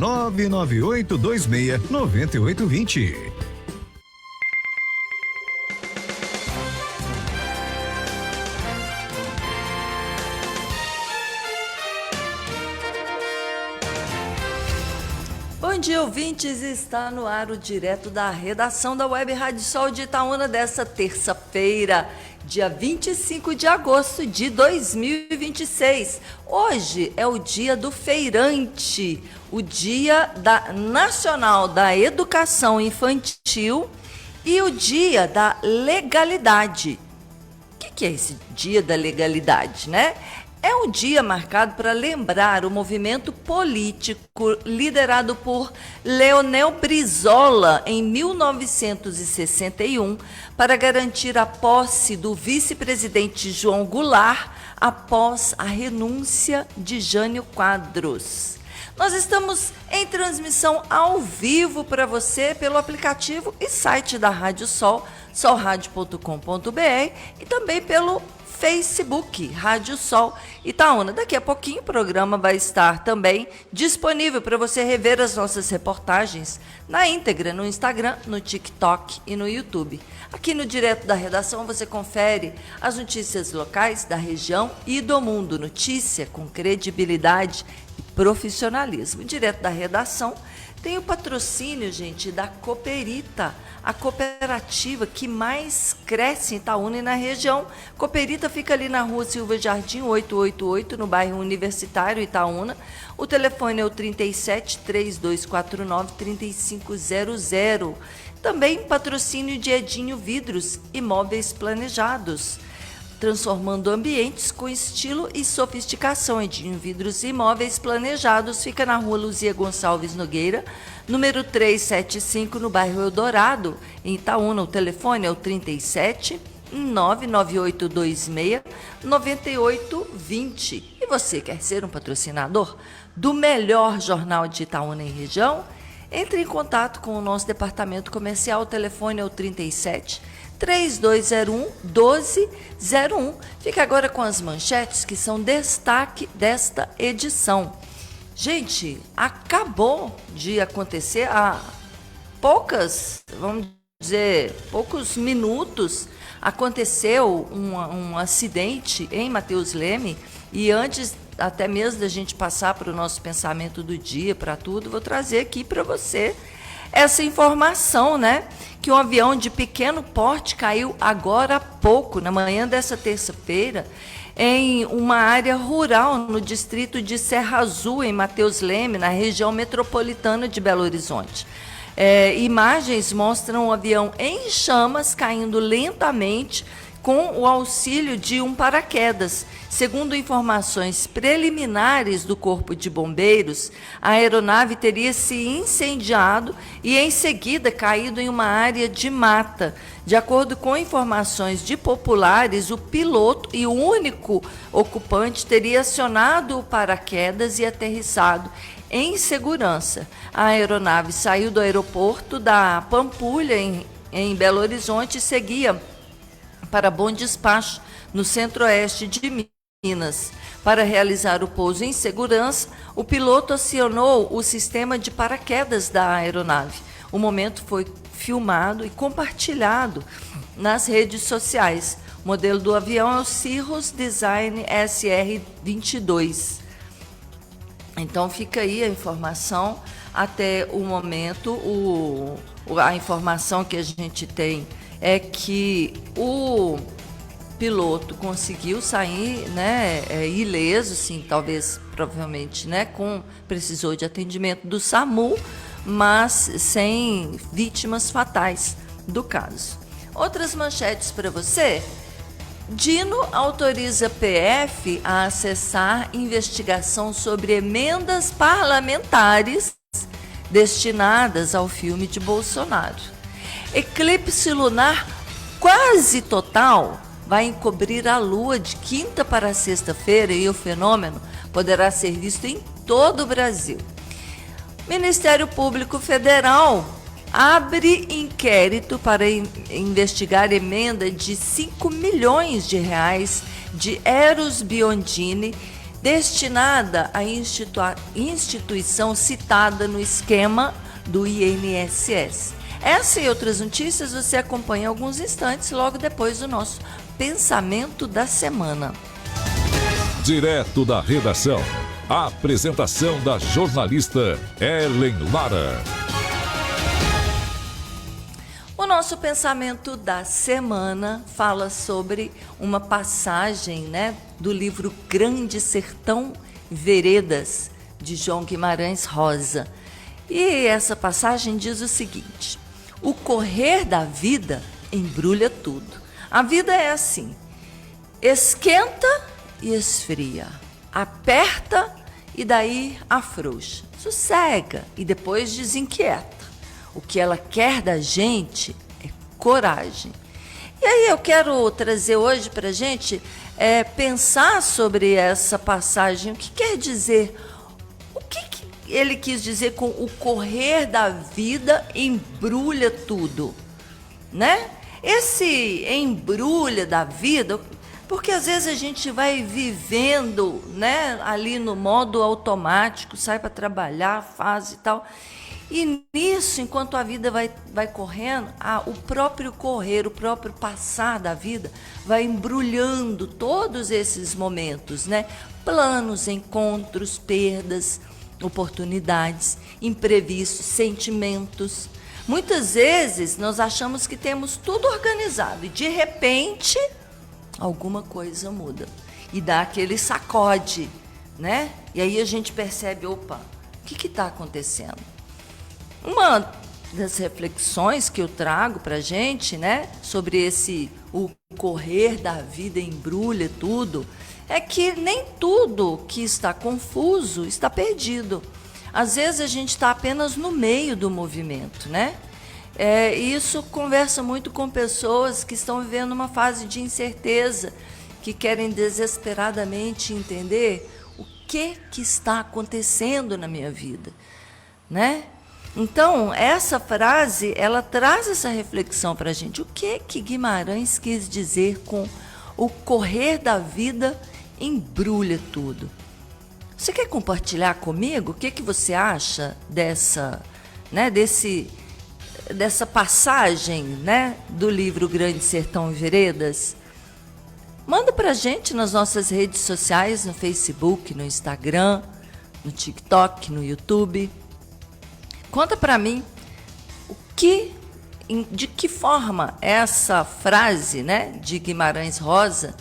99826-9820. Bom dia, ouvintes, está no ar o direto da redação da Web Rádio Sol de Itaúna dessa terça-feira, dia 25 de agosto de 2026. Hoje é o dia do feirante, o dia nacional da educação infantil e o dia da legalidade. O que é esse dia da legalidade, né? É um dia marcado para lembrar o movimento político liderado por Leonel Brizola em 1961 para garantir a posse do vice-presidente João Goulart após a renúncia de Jânio Quadros. Nós estamos em transmissão ao vivo para você pelo aplicativo e site da Rádio Sol, solradio.com.br e também pelo Facebook, Rádio Sol Itaúna. Daqui a pouquinho o programa vai estar também disponível para você rever as nossas reportagens na íntegra no Instagram, no TikTok e no YouTube. Aqui no Direto da Redação você confere as notícias locais da região e do mundo. Notícia com credibilidade e profissionalismo. Direto da Redação tem o patrocínio, gente, da Cooperita, a cooperativa que mais cresce em Itaúna e na região. Cooperita fica ali na rua Silva Jardim 888, no bairro Universitário, Itaúna. O telefone é o 37-3249-3500. Também patrocínio de Edinho Vidros e Móveis Planejados, transformando ambientes com estilo e sofisticação. Edinho Vidros e Móveis Planejados fica na rua Luzia Gonçalves Nogueira, número 375, no bairro Eldorado, em Itaúna. O telefone é o 37-99826-9820. E você quer ser um patrocinador do melhor jornal de Itaúna e região? Entre em contato com o nosso departamento comercial. O telefone é o 37-3201-1201. Fica agora com as manchetes que são destaque desta edição. Gente, acabou de acontecer há poucos minutos, aconteceu um acidente em Mateus Leme. E antes até mesmo da gente passar para o nosso pensamento do dia, para tudo, vou trazer aqui para você essa informação, né? Que um avião de pequeno porte caiu agora há pouco, na manhã dessa terça-feira, em uma área rural no distrito de Serra Azul, em Mateus Leme, na região metropolitana de Belo Horizonte. Imagens mostram o avião em chamas caindo lentamente com o auxílio de um paraquedas. Segundo informações preliminares do Corpo de Bombeiros, a aeronave teria se incendiado e, em seguida, caído em uma área de mata. De acordo com informações de populares, o piloto e o único ocupante teria acionado o paraquedas e aterrissado em segurança. A aeronave saiu do aeroporto da Pampulha, em Belo Horizonte, e seguia para Bom Despacho, no centro-oeste de Minas. Para realizar o pouso em segurança, o piloto acionou o sistema de paraquedas da aeronave. O momento foi filmado e compartilhado nas redes sociais. O modelo do avião é o Cirrus Design SR-22. Então fica aí a informação. Até o momento, a informação que a gente tem é que o piloto conseguiu sair, né, ileso, sim, talvez, provavelmente, né, precisou de atendimento do SAMU, mas sem vítimas fatais do caso. Outras manchetes para você. Dino autoriza PF a acessar investigação sobre emendas parlamentares destinadas ao filme de Bolsonaro. Eclipse lunar quase total vai encobrir a Lua de quinta para sexta-feira e o fenômeno poderá ser visto em todo o Brasil. Ministério Público Federal abre inquérito para investigar emenda de R$ 5 milhões de Eros Biondini, destinada à instituição citada no esquema do INSS. Essa e outras notícias você acompanha em alguns instantes, logo depois do nosso Pensamento da Semana. Direto da redação, a apresentação da jornalista Ellen Lara. O nosso Pensamento da Semana fala sobre uma passagem, né, do livro Grande Sertão Veredas, de João Guimarães Rosa. E essa passagem diz o seguinte: o correr da vida embrulha tudo. A vida é assim, esquenta e esfria, aperta e daí afrouxa, sossega e depois desinquieta. O que ela quer da gente é coragem. E aí eu quero trazer hoje para a gente pensar sobre essa passagem. O que quer dizer? O que ele quis dizer com o correr da vida embrulha tudo, né? Esse embrulha da vida, porque às vezes a gente vai vivendo, né, ali no modo automático, sai para trabalhar, faz e tal. E nisso, enquanto a vida vai correndo, o próprio correr, o próprio passar da vida vai embrulhando todos esses momentos, né? Planos, encontros, perdas, oportunidades, imprevistos, sentimentos. Muitas vezes nós achamos que temos tudo organizado e de repente alguma coisa muda e dá aquele sacode, né? E aí a gente percebe, opa, o que está acontecendo? Uma das reflexões que eu trago para a gente, né, sobre o correr da vida embrulha tudo, é que nem tudo que está confuso está perdido. Às vezes a gente está apenas no meio do movimento, né? Isso conversa muito com pessoas que estão vivendo uma fase de incerteza, que querem desesperadamente entender o que está acontecendo na minha vida, né? Então, essa frase, ela traz essa reflexão para a gente. O que Guimarães quis dizer com o correr da vida embrulha tudo? Você quer compartilhar comigo o que você acha dessa passagem, né, do livro Grande Sertão Veredas? Manda para a gente nas nossas redes sociais, no Facebook, no Instagram, no TikTok, no YouTube. Conta para mim de que forma essa frase, né, de Guimarães Rosa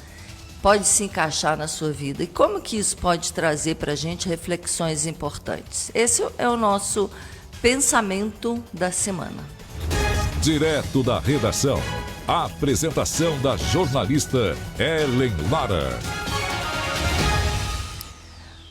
pode se encaixar na sua vida e como que isso pode trazer para a gente reflexões importantes. Esse é o nosso Pensamento da Semana. Direto da redação, a apresentação da jornalista Ellen Lara.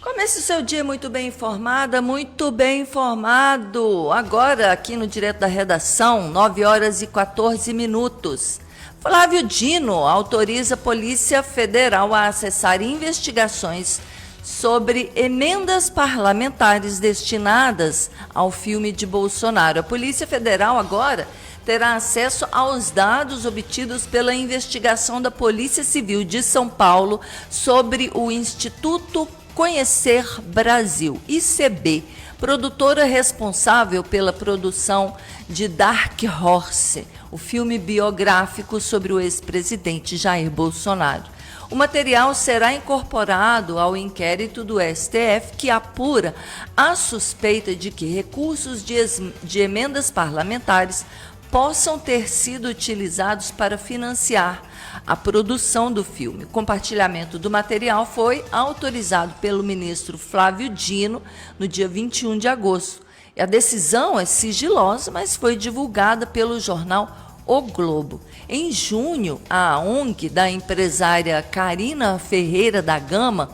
Comece o seu dia muito bem informada, muito bem informado. Agora, aqui no Direto da Redação, 9h14. Flávio Dino autoriza a Polícia Federal a acessar investigações sobre emendas parlamentares destinadas ao filme de Bolsonaro. A Polícia Federal agora terá acesso aos dados obtidos pela investigação da Polícia Civil de São Paulo sobre o Instituto Conhecer Brasil, ICB, produtora responsável pela produção de Dark Horse, o filme biográfico sobre o ex-presidente Jair Bolsonaro. O material será incorporado ao inquérito do STF, que apura a suspeita de que recursos de emendas parlamentares possam ter sido utilizados para financiar a produção do filme. O compartilhamento do material foi autorizado pelo ministro Flávio Dino no dia 21 de agosto. A decisão é sigilosa, mas foi divulgada pelo jornal O Globo. Em junho, a ONG da empresária Karina Ferreira da Gama,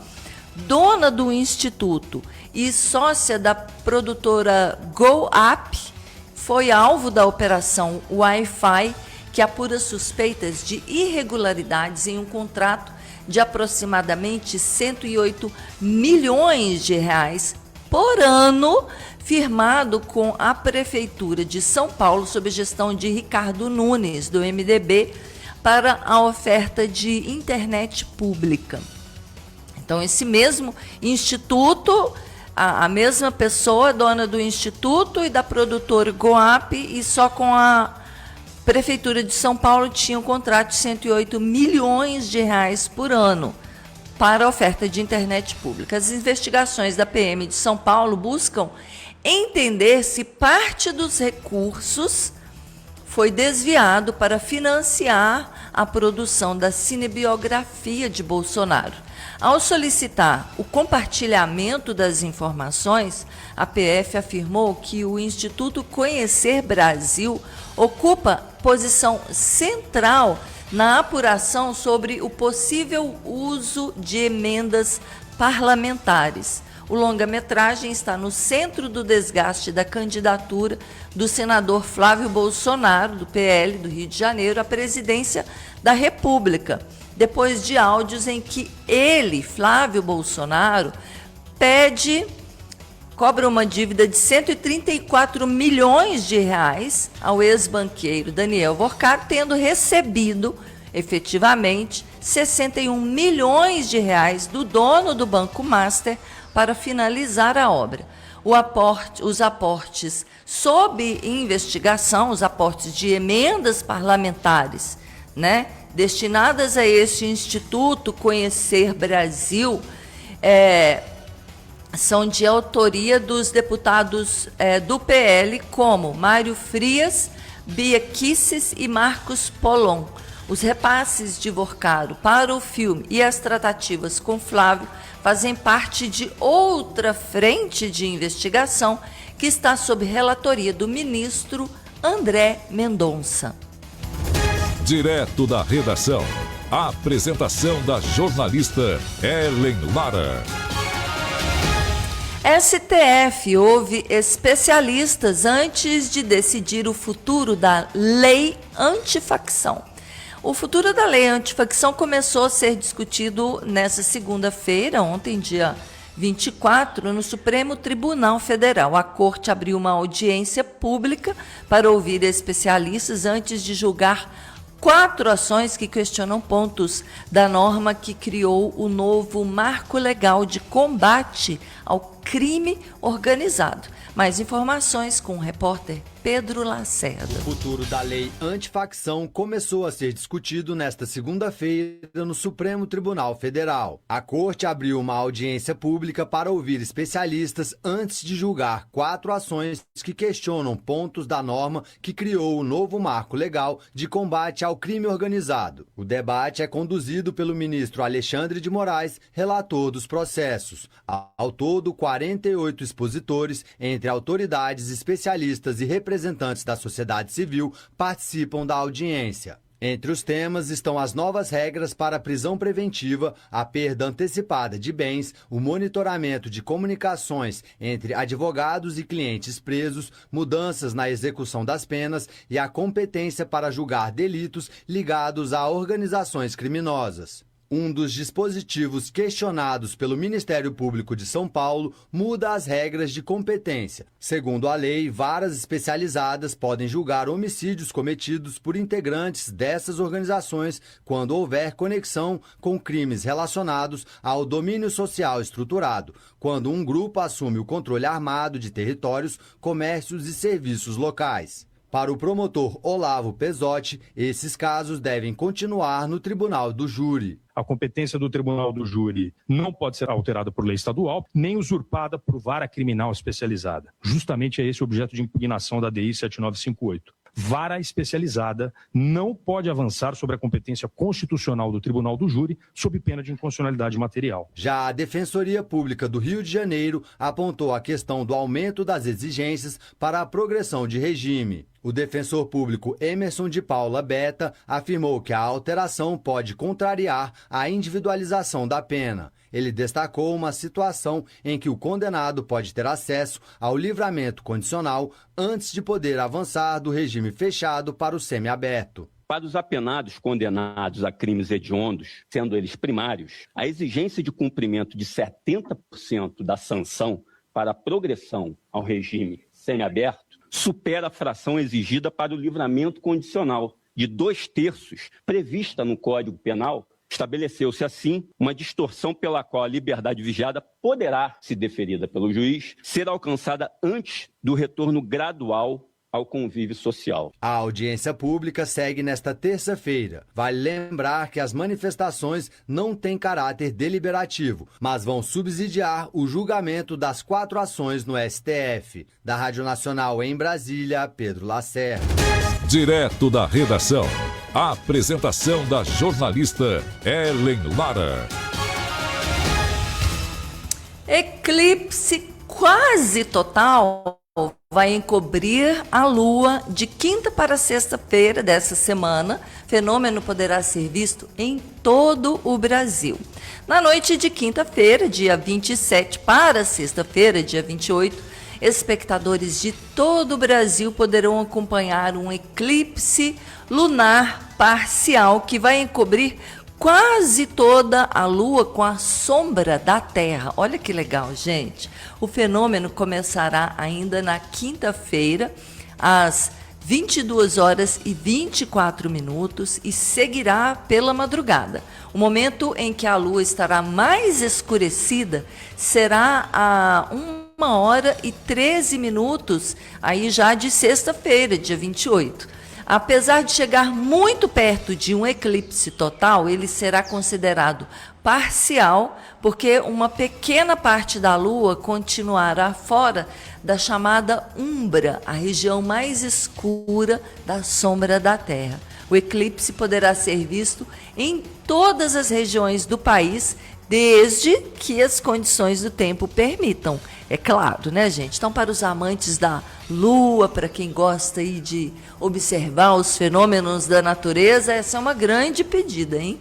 dona do Instituto e sócia da produtora Go Up, foi alvo da operação Wi-Fi, que apura suspeitas de irregularidades em um contrato de aproximadamente 108 milhões de reais por ano, firmado com a Prefeitura de São Paulo, sob gestão de Ricardo Nunes, do MDB, para a oferta de internet pública. Então, esse mesmo instituto, a mesma pessoa, dona do instituto e da produtora Goap, e só com a Prefeitura de São Paulo tinha um contrato de 108 milhões de reais por ano para a oferta de internet pública. As investigações da PM de São Paulo buscam entender se parte dos recursos foi desviado para financiar a produção da cinebiografia de Bolsonaro. Ao solicitar o compartilhamento das informações, a PF afirmou que o Instituto Conhecer Brasil ocupa posição central na apuração sobre o possível uso de emendas parlamentares. O longa-metragem está no centro do desgaste da candidatura do senador Flávio Bolsonaro, do PL do Rio de Janeiro, à presidência da República, depois de áudios em que ele, Flávio Bolsonaro, cobra uma dívida de 134 milhões de reais ao ex-banqueiro Daniel Vorcado, tendo recebido, efetivamente, 61 milhões de reais do dono do Banco Master para finalizar a obra. Os aportes sob investigação, os aportes de emendas parlamentares, né, destinadas a este Instituto Conhecer Brasil, são de autoria dos deputados do PL, como Mário Frias, Bia Kicis e Marcos Polon. Os repasses de Vorcado para o filme e as tratativas com Flávio fazem parte de outra frente de investigação que está sob relatoria do ministro André Mendonça. Direto da redação. A apresentação da jornalista Ellen Lara. STF ouve especialistas antes de decidir o futuro da lei antifacção. O futuro da lei antifacção começou a ser discutido nesta segunda-feira, ontem, dia 24, no Supremo Tribunal Federal. A Corte abriu uma audiência pública para ouvir especialistas antes de julgar 4 ações que questionam pontos da norma que criou o novo Marco Legal de Combate ao Crime Organizado. Mais informações com o repórter Pedro Lacerda. O futuro da lei antifacção começou a ser discutido nesta segunda-feira no Supremo Tribunal Federal. A Corte abriu uma audiência pública para ouvir especialistas antes de julgar 4 ações que questionam pontos da norma que criou o novo Marco Legal de Combate ao Crime Organizado. O debate é conduzido pelo ministro Alexandre de Moraes, relator dos processos. Ao todo, 48 expositores, entre autoridades, especialistas e representantes da sociedade civil, participam da audiência. Entre os temas estão as novas regras para a prisão preventiva, a perda antecipada de bens, o monitoramento de comunicações entre advogados e clientes presos, mudanças na execução das penas e a competência para julgar delitos ligados a organizações criminosas. Um dos dispositivos questionados pelo Ministério Público de São Paulo muda as regras de competência. Segundo a lei, varas especializadas podem julgar homicídios cometidos por integrantes dessas organizações quando houver conexão com crimes relacionados ao domínio social estruturado, quando um grupo assume o controle armado de territórios, comércios e serviços locais. Para o promotor Olavo Pezzotti, esses casos devem continuar no Tribunal do Júri. A competência do Tribunal do Júri não pode ser alterada por lei estadual, nem usurpada por vara criminal especializada. Justamente é esse o objeto de impugnação da DI 7958. Vara especializada não pode avançar sobre a competência constitucional do Tribunal do Júri sob pena de inconstitucionalidade material. Já a Defensoria Pública do Rio de Janeiro apontou a questão do aumento das exigências para a progressão de regime. O defensor público Emerson de Paula Beta afirmou que a alteração pode contrariar a individualização da pena. Ele destacou uma situação em que o condenado pode ter acesso ao livramento condicional antes de poder avançar do regime fechado para o semiaberto. Para os apenados condenados a crimes hediondos, sendo eles primários, a exigência de cumprimento de 70% da sanção para a progressão ao regime semiaberto supera a fração exigida para o livramento condicional de 2/3 prevista no Código Penal, Estabeleceu-se, assim, uma distorção pela qual a liberdade vigiada poderá, se deferida pelo juiz, ser alcançada antes do retorno gradual ao convívio social. A audiência pública segue nesta terça-feira. Vale lembrar que as manifestações não têm caráter deliberativo, mas vão subsidiar o julgamento das 4 ações no STF. Da Rádio Nacional em Brasília, Pedro Lacerda. Direto da redação. A apresentação da jornalista Ellen Lara. Eclipse quase total vai encobrir a Lua de quinta para sexta-feira dessa semana. Fenômeno poderá ser visto em todo o Brasil. Na noite de quinta-feira, dia 27, para sexta-feira, dia 28, espectadores de todo o Brasil poderão acompanhar um eclipse lunar parcial que vai encobrir quase toda a Lua com a sombra da Terra. Olha que legal, gente. O fenômeno começará ainda na quinta-feira, às 22 horas e 24 minutos e seguirá pela madrugada. O momento em que a Lua estará mais escurecida será a 1 hora e 13 minutos, aí já de sexta-feira, dia 28. Apesar de chegar muito perto de um eclipse total, ele será considerado parcial, porque uma pequena parte da Lua continuará fora da chamada umbra, a região mais escura da sombra da Terra. O eclipse poderá ser visto em todas as regiões do país, desde que as condições do tempo permitam. É claro, né, gente? Então, para os amantes da Lua, para quem gosta aí de observar os fenômenos da natureza, essa é uma grande pedida, hein?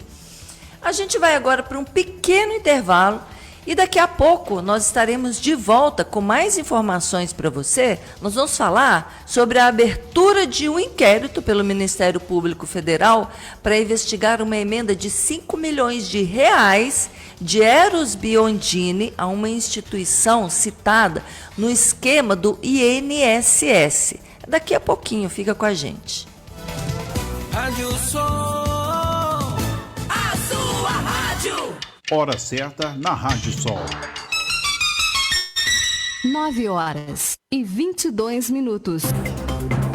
A gente vai agora para um pequeno intervalo e daqui a pouco nós estaremos de volta com mais informações para você. Nós vamos falar sobre a abertura de um inquérito pelo Ministério Público Federal para investigar uma emenda de 5 milhões de reais de Eros Biondini a uma instituição citada no esquema do INSS. Daqui a pouquinho, fica com a gente. Rádio Sol, a sua rádio. Hora certa na Rádio Sol. 9 horas e 22 minutos.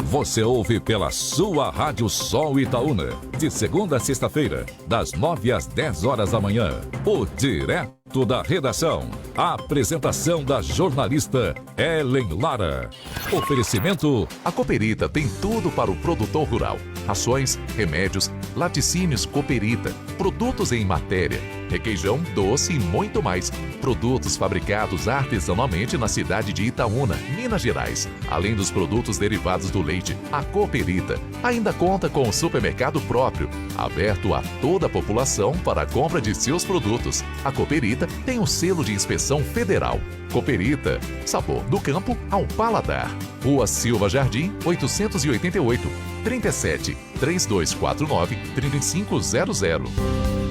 Você ouve pela sua Rádio Sol Itaúna, de segunda a sexta-feira, das 9 às 10 horas da manhã. O Direto da Redação. A apresentação da jornalista Ellen Lara. Oferecimento: a Cooperita tem tudo para o produtor rural. Rações, remédios, laticínios Cooperita, produtos em matéria, requeijão, doce e muito mais. Produtos fabricados artesanalmente na cidade de Itaúna, Minas Gerais. Além dos produtos derivados do leite, a Cooperita ainda conta com um supermercado próprio, aberto a toda a população para a compra de seus produtos. A Cooperita tem um selo de inspeção federal. Cooperita, sabor do campo ao paladar. Rua Silva Jardim, 888, 37 3249 3500.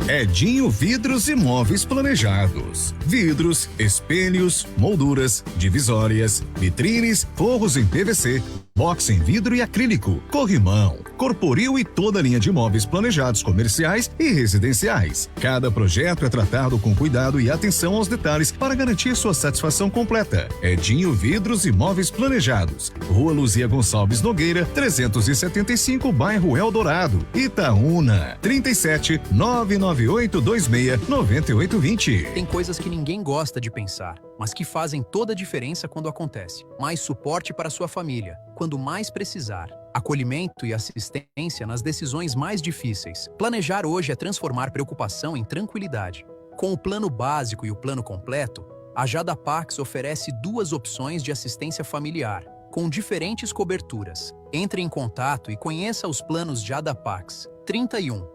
Edinho Vidros e Móveis Planejados. Vidros, espelhos, molduras, divisórias, vitrines, forros em PVC, box em vidro e acrílico, corrimão, corporil e toda a linha de móveis planejados comerciais e residenciais. Cada projeto é tratado com cuidado e atenção aos detalhes para garantir sua satisfação completa. Edinho Vidros e Móveis Planejados. Rua Luzia Gonçalves Nogueira, 375, bairro Eldorado, Itaúna. 37 998 26 9820. Tem coisas que ninguém gosta de pensar, mas que fazem toda a diferença quando acontece. Mais suporte para sua família, quando mais precisar. Acolhimento e assistência nas decisões mais difíceis. Planejar hoje é transformar preocupação em tranquilidade. Com o plano básico e o plano completo, a Jadapax oferece 2 opções de assistência familiar, com diferentes coberturas. Entre em contato e conheça os planos Jadapax. 31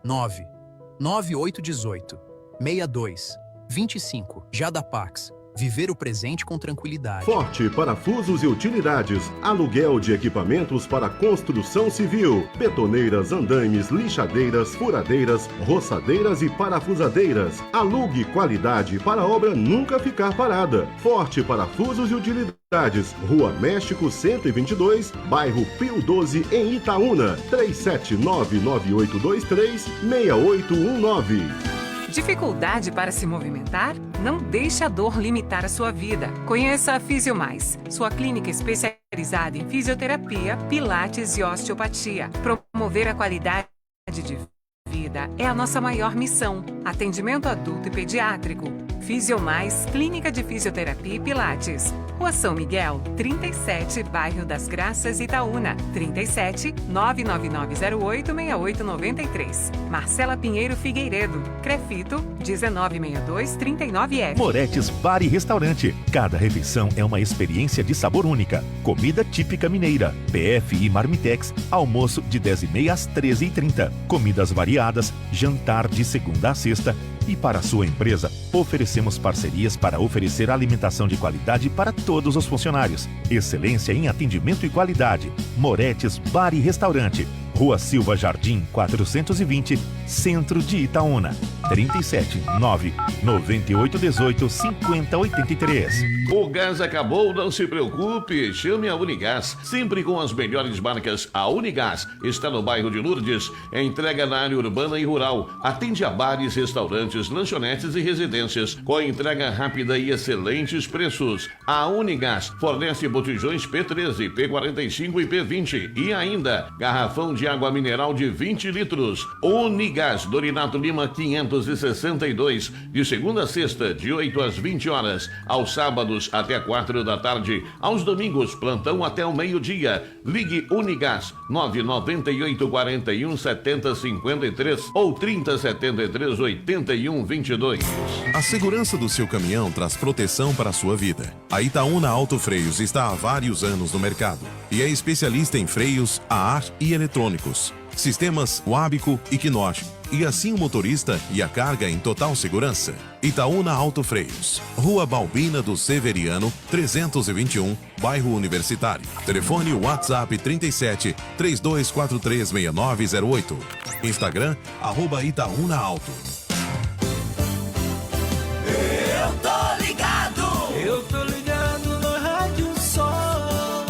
9 9818 62 25. Jadapax. Viver o presente com tranquilidade. Forte Parafusos e Utilidades. Aluguel de equipamentos para construção civil. Betoneiras, andaimes, lixadeiras, furadeiras, roçadeiras e parafusadeiras. Alugue qualidade para a obra nunca ficar parada. Forte Parafusos e Utilidades. Rua México 122, bairro Pio 12, em Itaúna. 37998236819. Dificuldade para se movimentar? Não deixe a dor limitar a sua vida. Conheça a Fisiomais, sua clínica especializada em fisioterapia, pilates e osteopatia. Promover a qualidade de vida é a nossa maior missão. Atendimento adulto e pediátrico. Fisiomais, Clínica de Fisioterapia e Pilates. Rua São Miguel, 37, Bairro das Graças, Itaúna. 37 99908 6893. Marcela Pinheiro Figueiredo. Crefito, 1962-39F. Moretes Bar e Restaurante. Cada refeição é uma experiência de sabor única. Comida típica mineira, PF e Marmitex. Almoço de 10h30 às 13h30. Comidas variadas, jantar de segunda a sexta. E para a sua empresa, oferecemos parcerias para oferecer alimentação de qualidade para todos os funcionários. Excelência em atendimento e qualidade. Moretes Bar e Restaurante. Rua Silva Jardim, 420, Centro de Itaúna. 37 9 9818 5083. O gás acabou, não se preocupe, chame a Unigás, sempre com as melhores marcas. A Unigás está no bairro de Lourdes, entrega na área urbana e rural, atende a bares, restaurantes, lanchonetes e residências, com entrega rápida e excelentes preços. A Unigás fornece botijões P13, P45 e P20 e ainda garrafão de água mineral de 20 litros. Unigás, Dorinato Lima 562, de segunda a sexta, de 8 às 20 horas, aos sábados até 4 da tarde, aos domingos, plantão até o meio-dia. Ligue Unigás 998 41 70 53 ou 30 73 81 22. A segurança do seu caminhão traz proteção para a sua vida. A Itaúna Autofreios está há vários anos no mercado e é especialista em freios a ar e eletrônicos, sistemas Wabico e Kinosh, e assim o motorista e a carga em total segurança. Itaúna Autofreios, Rua Balbina do Severiano, 321, Bairro Universitário. Telefone WhatsApp 37 3243 6908. Instagram, @Itaúna Auto. Eu tô ligado no Rádio Sol,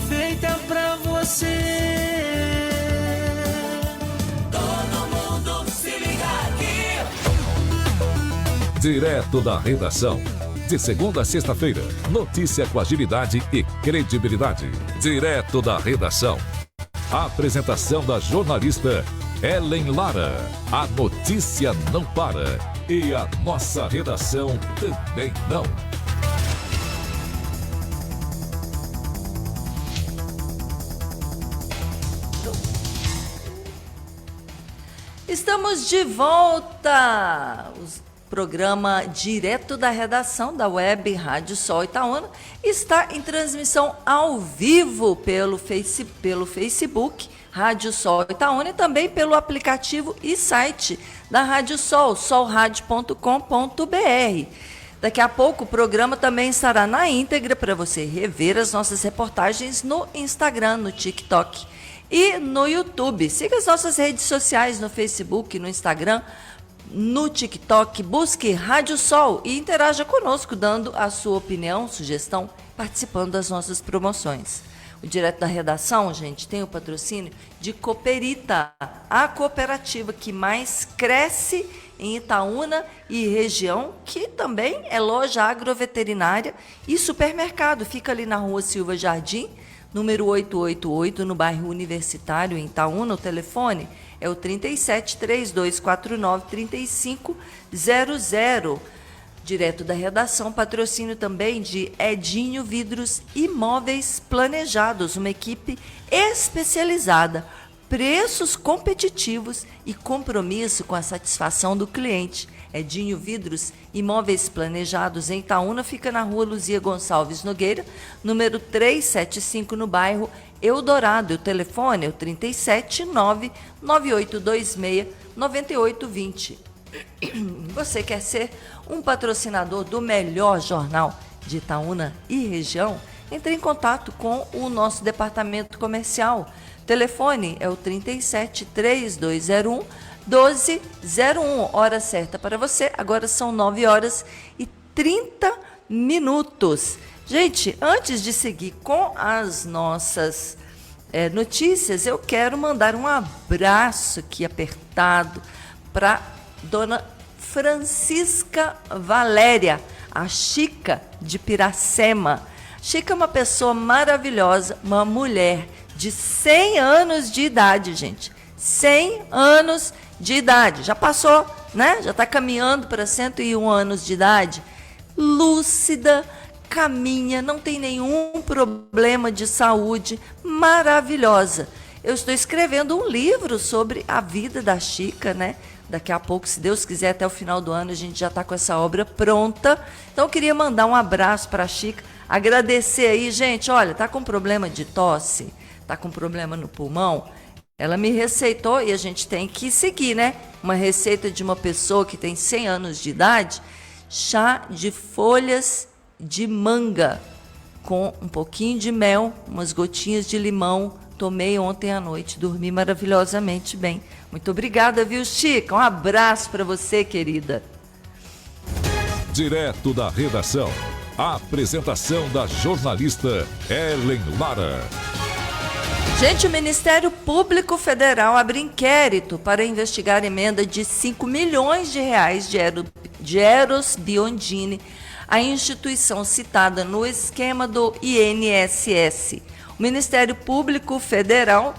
feita pra você. Direto da redação. De segunda a sexta-feira, notícia com agilidade e credibilidade. Direto da redação. A apresentação da jornalista Ellen Lara. A notícia não para. E a nossa redação também não. Estamos de volta. O programa Direto da Redação da Web Rádio Sol Itaúna está em transmissão ao vivo pelo Facebook Rádio Sol Itaúna e também pelo aplicativo e site da Rádio Sol, solradio.com.br. Daqui a pouco o programa também estará na íntegra para você rever as nossas reportagens no Instagram, no TikTok e no YouTube. Siga as nossas redes sociais no Facebook, no Instagram, no TikTok, busque Rádio Sol e interaja conosco, dando a sua opinião, sugestão, participando das nossas promoções. O Direto da Redação, gente, tem o patrocínio de Cooperita, a cooperativa que mais cresce em Itaúna e região, que também é loja agroveterinária e supermercado. Fica ali na Rua Silva Jardim, número 888, no bairro Universitário, em Itaúna. O telefone é o 37 3249 3500. Direto da Redação, patrocínio também de Edinho Vidros e Móveis Planejados, uma equipe especializada, preços competitivos e compromisso com a satisfação do cliente. Edinho Vidros e Móveis Planejados em Itaúna, fica na Rua Luzia Gonçalves Nogueira, número 375, no bairro Eldorado. O telefone é o 37 99826 9820. Você quer ser um patrocinador do melhor jornal de Itaúna e região? Entre em contato com o nosso departamento comercial. O telefone é o 37 3201 1201. Hora certa para você. Agora são 9 horas e 30 minutos. Gente, antes de seguir com as nossas notícias, eu quero mandar um abraço aqui apertado para dona Francisca Valéria, a Chica de Piracema. Chica é uma pessoa maravilhosa, uma mulher de 100 anos de idade, gente. 100 anos de idade. Já passou, né? Já está caminhando para 101 anos de idade. Lúcida, caminha, não tem nenhum problema de saúde, maravilhosa. Eu estou escrevendo um livro sobre a vida da Chica, né? Daqui a pouco, se Deus quiser, até o final do ano, a gente já está com essa obra pronta. Então, eu queria mandar um abraço para a Chica, agradecer aí, gente, olha, tá com problema de tosse, tá com problema no pulmão, ela me receitou e a gente tem que seguir, né? Uma receita de uma pessoa que tem 100 anos de idade, chá de folhas de manga com um pouquinho de mel, umas gotinhas de limão. Tomei ontem à noite, dormi maravilhosamente bem. Muito obrigada, viu, Chica? Um abraço para você, querida. Direto da redação, a apresentação da jornalista Ellen Lara. Gente, o Ministério Público Federal abre inquérito para investigar emenda de 5 milhões de reais de Eros Biondini, a instituição citada no esquema do INSS. O Ministério Público Federal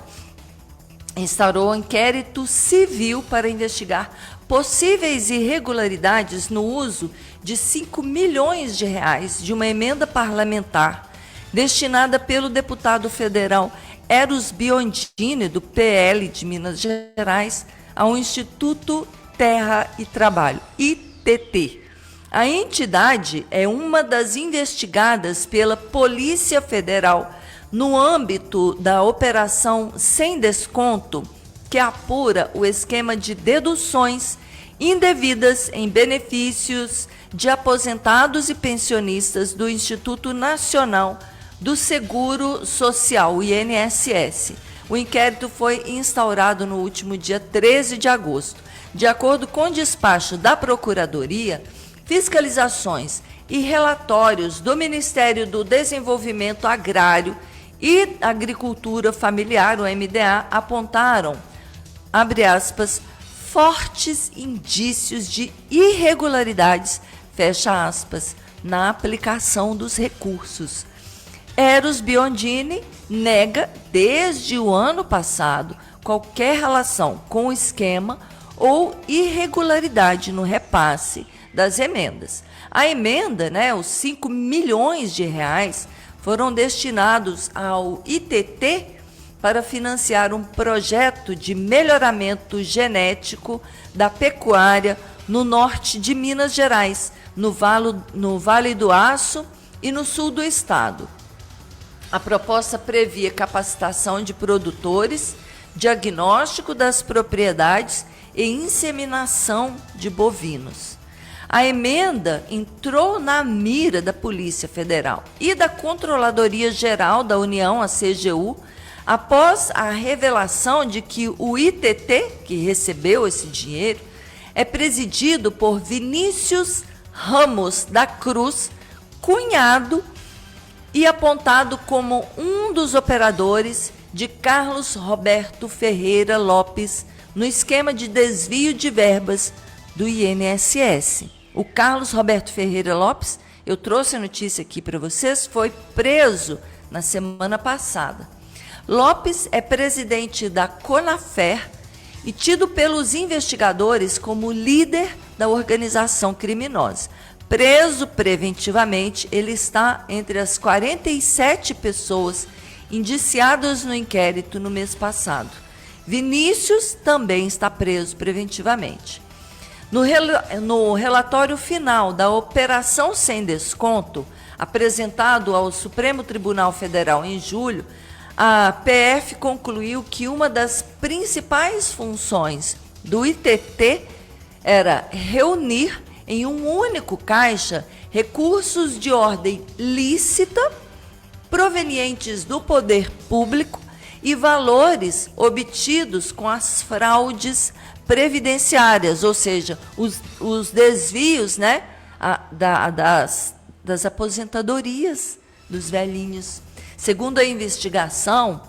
instaurou um inquérito civil para investigar possíveis irregularidades no uso de 5 milhões de reais de uma emenda parlamentar destinada pelo deputado federal Eros Biondini, do PL de Minas Gerais, ao Instituto Terra e Trabalho, ITT. A entidade é uma das investigadas pela Polícia Federal no âmbito da Operação Sem Desconto, que apura o esquema de deduções indevidas em benefícios de aposentados e pensionistas do Instituto Nacional do Seguro Social, o INSS. O inquérito foi instaurado no último dia 13 de agosto. De acordo com o despacho da Procuradoria, fiscalizações e relatórios do Ministério do Desenvolvimento Agrário e Agricultura Familiar, o MDA, apontaram, abre aspas, fortes indícios de irregularidades, fecha aspas, na aplicação dos recursos. Eros Biondini nega, desde o ano passado, qualquer relação com o esquema ou irregularidade no repasse das emendas. A emenda, né, os 5 milhões de reais, foram destinados ao ITT para financiar um projeto de melhoramento genético da pecuária no norte de Minas Gerais, no Vale do Aço e no sul do estado. A proposta previa capacitação de produtores, diagnóstico das propriedades e inseminação de bovinos. A emenda entrou na mira da Polícia Federal e da Controladoria Geral da União, a CGU, após a revelação de que o ITT, que recebeu esse dinheiro, é presidido por Vinícius Ramos da Cruz, cunhado e apontado como um dos operadores de Carlos Roberto Ferreira Lopes no esquema de desvio de verbas do INSS. O Carlos Roberto Ferreira Lopes, eu trouxe a notícia aqui para vocês, foi preso na semana passada. Lopes é presidente da Conafer e tido pelos investigadores como líder da organização criminosa. Preso preventivamente, ele está entre as 47 pessoas indiciadas no inquérito no mês passado. Vinícius também está preso preventivamente. No relatório final da Operação Sem Desconto, apresentado ao Supremo Tribunal Federal em julho, a PF concluiu que uma das principais funções do ITT era reunir em um único caixa recursos de ordem lícita provenientes do poder público e valores obtidos com as fraudes previdenciárias, ou seja, os desvios, né, das aposentadorias dos velhinhos. Segundo a investigação,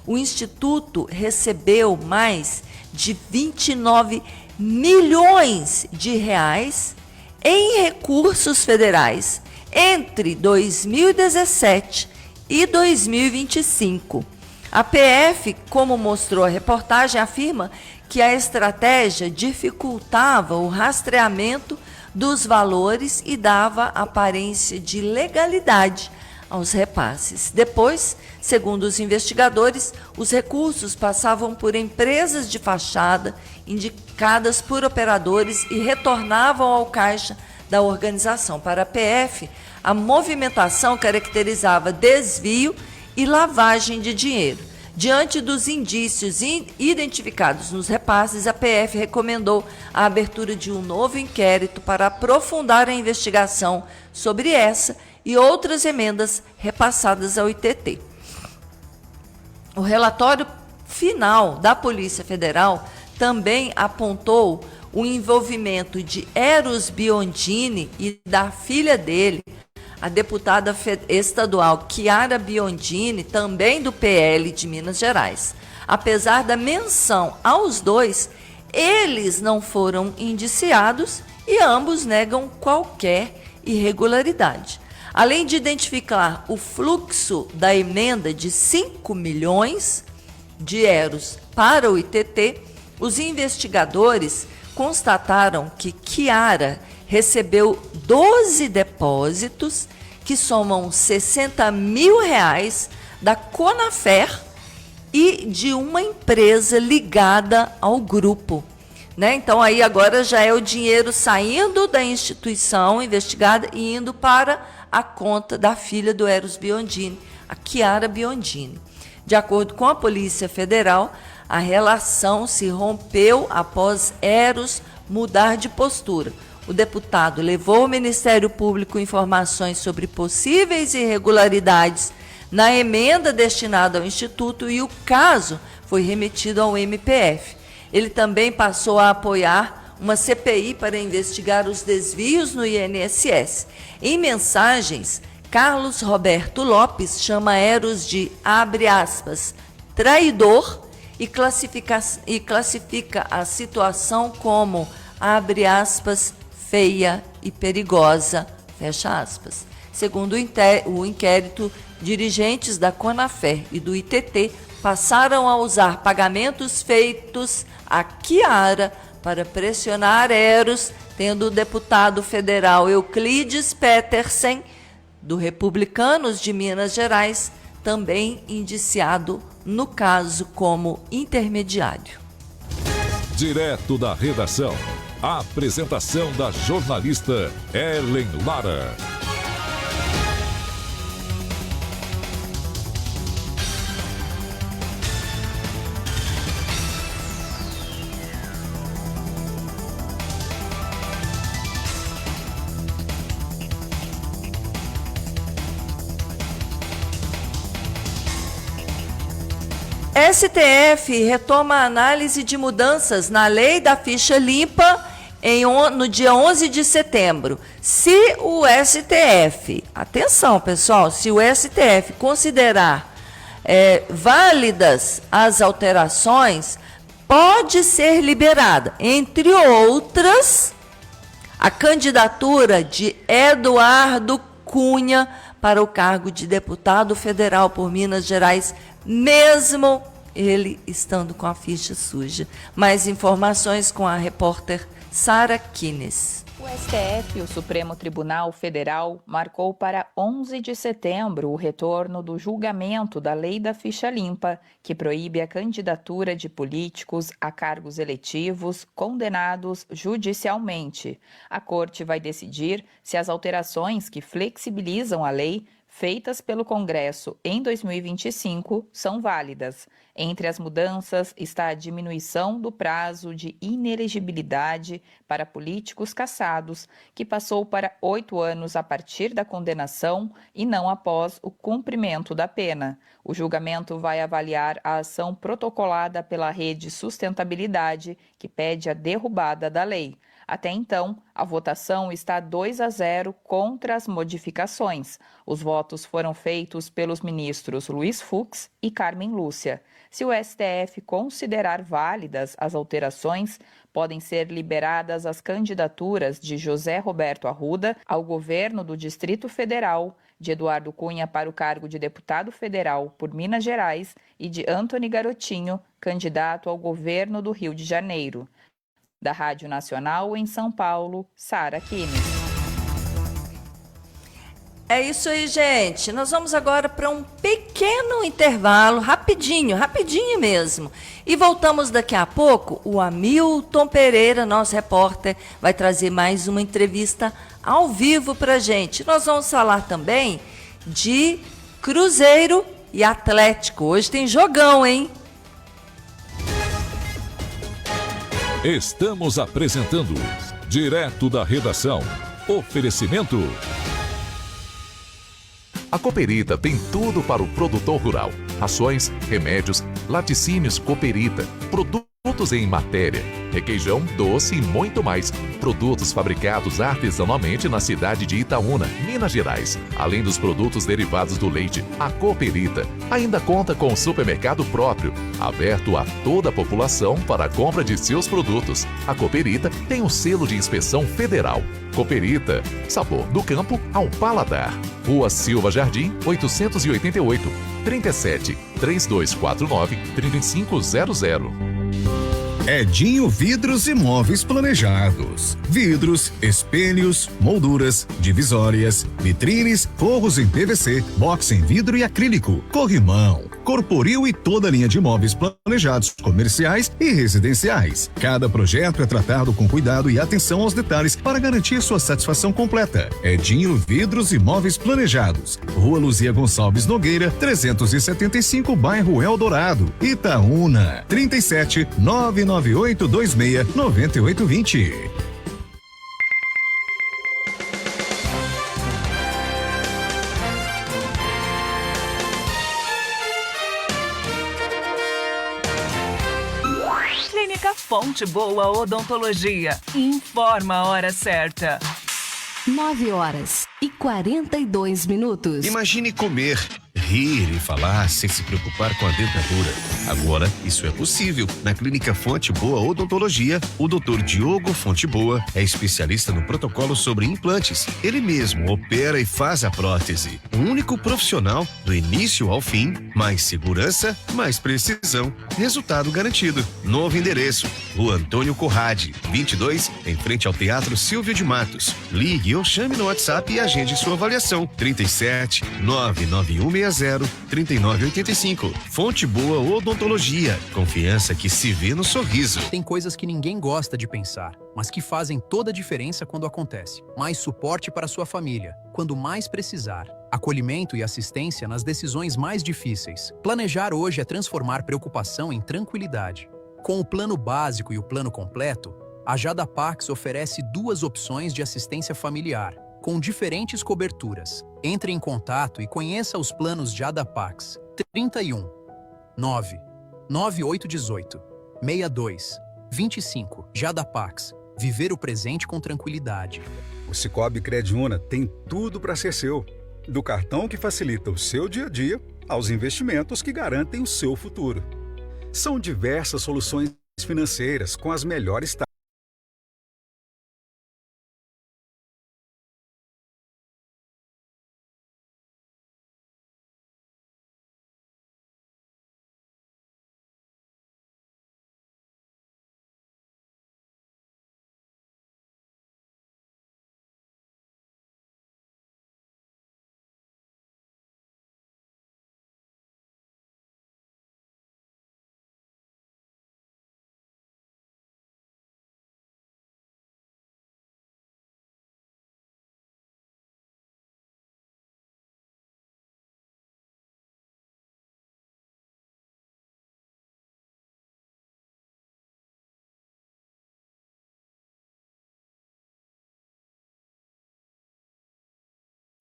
o Instituto recebeu mais de 29 milhões de reais em recursos federais entre 2017 e 2025. A PF, como mostrou a reportagem, afirma que a estratégia dificultava o rastreamento dos valores e dava aparência de legalidade aos repasses. Depois, segundo os investigadores, os recursos passavam por empresas de fachada indicadas por operadores e retornavam ao caixa da organização. Para a PF, a movimentação caracterizava desvio e lavagem de dinheiro. Diante dos indícios identificados nos repasses, a PF recomendou a abertura de um novo inquérito para aprofundar a investigação sobre essa e outras emendas repassadas ao ITT. O relatório final da Polícia Federal também apontou o envolvimento de Eros Biondini e da filha dele, a deputada estadual Chiara Biondini, também do PL de Minas Gerais. Apesar da menção aos dois, eles não foram indiciados e ambos negam qualquer irregularidade. Além de identificar o fluxo da emenda de 5 milhões de euros para o ITT, os investigadores constataram que Chiara recebeu 12 depósitos que somam 60 mil reais da Conafer e de uma empresa ligada ao grupo. Né? Então, aí agora já é o dinheiro saindo da instituição investigada e indo para a conta da filha do Eros Biondini, a Chiara Biondini. De acordo com a Polícia Federal, a relação se rompeu após Eros mudar de postura. O deputado levou ao Ministério Público informações sobre possíveis irregularidades na emenda destinada ao Instituto e o caso foi remetido ao MPF. Ele também passou a apoiar uma CPI para investigar os desvios no INSS. Em mensagens, Carlos Roberto Lopes chama Eros de, abre aspas, traidor e classifica a situação como, abre aspas, feia e perigosa, fecha aspas. Segundo o inquérito, dirigentes da Conafer e do ITT passaram a usar pagamentos feitos a Chiara para pressionar Eros, tendo o deputado federal Euclides Petersen, do Republicanos de Minas Gerais, também indiciado no caso como intermediário. Direto da redação. A apresentação da jornalista Ellen Lara. STF retoma a análise de mudanças na lei da ficha limpa no dia 11 de setembro. Se o STF, atenção pessoal, se o STF considerar válidas as alterações, pode ser liberada, entre outras, a candidatura de Eduardo Cunha para o cargo de deputado federal por Minas Gerais, mesmo ele estando com a ficha suja. Mais informações com a repórter Sara Kines. O STF, o Supremo Tribunal Federal, marcou para 11 de setembro o retorno do julgamento da Lei da Ficha Limpa, que proíbe a candidatura de políticos a cargos eletivos condenados judicialmente. A Corte vai decidir se as alterações que flexibilizam a lei feitas pelo Congresso em 2025 são válidas. Entre as mudanças está a diminuição do prazo de inelegibilidade para políticos cassados, que passou para 8 anos a partir da condenação e não após o cumprimento da pena. O julgamento vai avaliar a ação protocolada pela Rede Sustentabilidade, que pede a derrubada da lei. Até então, a votação está 2-0 contra as modificações. Os votos foram feitos pelos ministros Luiz Fux e Carmen Lúcia. Se o STF considerar válidas as alterações, podem ser liberadas as candidaturas de José Roberto Arruda ao governo do Distrito Federal, de Eduardo Cunha para o cargo de deputado federal por Minas Gerais e de Antony Garotinho, candidato ao governo do Rio de Janeiro. Da Rádio Nacional em São Paulo, Sara Kines. É isso aí, gente. Nós vamos agora para um pequeno intervalo, rapidinho mesmo. E voltamos daqui a pouco. O Hamilton Pereira, nosso repórter, vai trazer mais uma entrevista ao vivo para a gente. Nós vamos falar também de Cruzeiro e Atlético. Hoje tem jogão, hein? Estamos apresentando Direto da Redação. Oferecimento. A Cooperita tem tudo para o produtor rural. Rações, remédios, laticínios Cooperita, produtos em matéria, requeijão, doce e muito mais. Produtos fabricados artesanalmente na cidade de Itaúna, Minas Gerais. Além dos produtos derivados do leite, a Cooperita ainda conta com um supermercado próprio, aberto a toda a população para a compra de seus produtos. A Cooperita tem um selo de inspeção federal. Cooperita, sabor do campo ao paladar. Rua Silva Jardim, 888, 37 3249 3500. Edinho Vidros e Móveis Planejados. Vidros, espelhos, molduras, divisórias, vitrines, forros em PVC, box em vidro e acrílico, corrimão, corporil e toda a linha de móveis planejados, comerciais e residenciais. Cada projeto é tratado com cuidado e atenção aos detalhes para garantir sua satisfação completa. Edinho Vidros e Móveis Planejados. Rua Luzia Gonçalves Nogueira, 375, bairro Eldorado, Itaúna, 37 99826 9820. Clínica Fonte Boa Odontologia. Informa a hora certa. 9h42. Imagine comer, rir e falar sem se preocupar com a dentadura. Agora, isso é possível. Na Clínica Fonte Boa Odontologia, o Dr. Diogo Fonte Boa é especialista no protocolo sobre implantes. Ele mesmo opera e faz a prótese. O único profissional do início ao fim, mais segurança, mais precisão. Resultado garantido. Novo endereço, Rua Antônio Corrade, 22, em frente ao Teatro Silvio de Matos. Ligue ou chame no WhatsApp e agende sua avaliação. 37 99160 3985. Fonte Boa Odontologia. Confiança que se vê no sorriso. Tem coisas que ninguém gosta de pensar, mas que fazem toda a diferença quando acontece. Mais suporte para sua família, quando mais precisar. Acolhimento e assistência nas decisões mais difíceis. Planejar hoje é transformar preocupação em tranquilidade. Com o plano básico e o plano completo, a Jadapax oferece 2 opções de assistência familiar, com diferentes coberturas. Entre em contato e conheça os planos Jadapax. 31 9 9818 62 25. Jadapax. Viver o presente com tranquilidade. O Cicobi Crediúna tem tudo para ser seu. Do cartão que facilita o seu dia a dia, aos investimentos que garantem o seu futuro. São diversas soluções financeiras com as melhores taxas.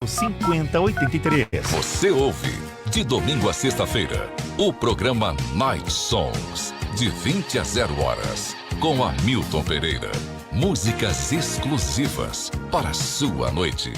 5083. Você ouve, de domingo a sexta-feira, o programa Night Songs, de 20 a 0 horas, com Hamilton Pereira. Músicas exclusivas para a sua noite.